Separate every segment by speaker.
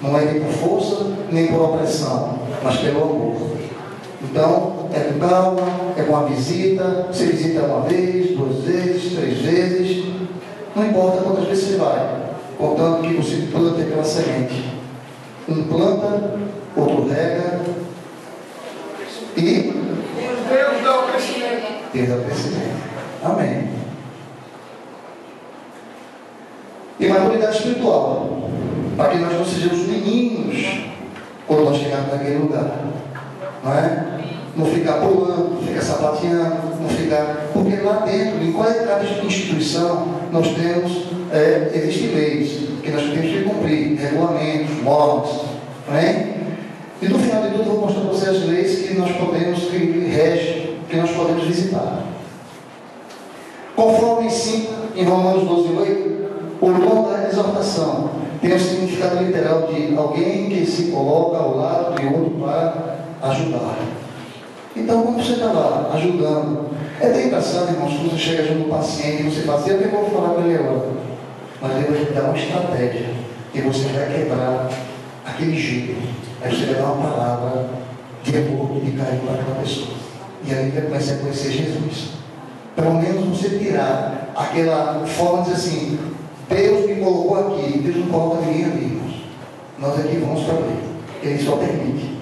Speaker 1: Não é nem por força, nem por opressão, mas pelo amor. Então, é com calma, é com a visita. Você visita uma vez, 2 vezes, 3 vezes. Não importa quantas vezes você vai, contanto que você planta aquela semente. Um planta, outro rega e
Speaker 2: Deus dá o crescimento.
Speaker 1: Deus dá o crescimento. Amém. E maturidade espiritual, para que nós não sejamos meninos quando nós chegarmos naquele lugar. Não é? Não ficar pulando, não ficar sapateando, não ficar. Porque lá dentro, em cada instituição, nós temos, existem leis que nós temos que cumprir, regulamentos, normas. Não é? E no final de tudo, eu vou mostrar para vocês as leis que nós podemos, que regem, que nós podemos visitar. Conforme ensina em Romanos 12:8, o dom da exortação tem o significado literal de alguém que se coloca ao lado de outro para ajudar. Então, como você está lá, ajudando, é até engraçado, irmãos, quando você chega junto do paciente e você fala assim, eu vou falar com ele agora. Mas ele vai te dar uma estratégia e você vai quebrar aquele jeito. Aí você vai dar uma palavra de amor, de carinho para aquela pessoa. E aí vai começar a conhecer Jesus. Pelo menos você tirar aquela forma de dizer assim, Deus me colocou aqui, Deus não coloca ninguém ali, irmãos. Nós aqui vamos para ele, ele só permite.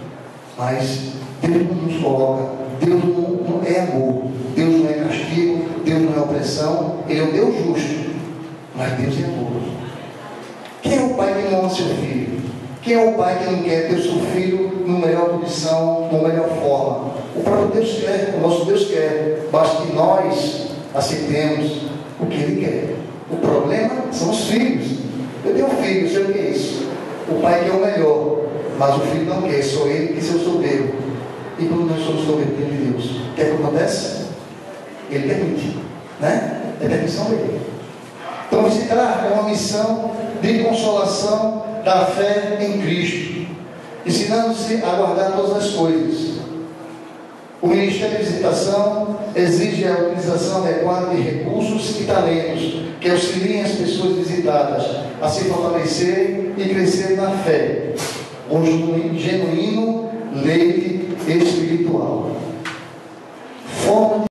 Speaker 1: Mas Deus não nos coloca, Deus não é amor, Deus não é castigo, Deus não é opressão, Ele é um Deus justo, mas Deus é amor. Quem é o pai que não ama seu filho? Quem é o pai que não quer ter o seu filho na melhor condição, na melhor forma? O próprio Deus quer, o nosso Deus quer, basta que nós aceitemos o que Ele quer. O problema são os filhos. Eu tenho um filho, eu sei o que é isso. O pai quer o melhor, mas o filho não quer, sou ele que ser o soberbo. E quando nós somos soberbos de Deus, o que é que acontece? Ele permite, né? É permissão dele. Então visitar é uma missão de consolação da fé em Cristo, ensinando-se a guardar todas as coisas. O Ministério de Visitação exige a utilização adequada de recursos e talentos que auxiliem as pessoas visitadas a se fortalecer e crescer na fé, com genuíno leite espiritual. Forma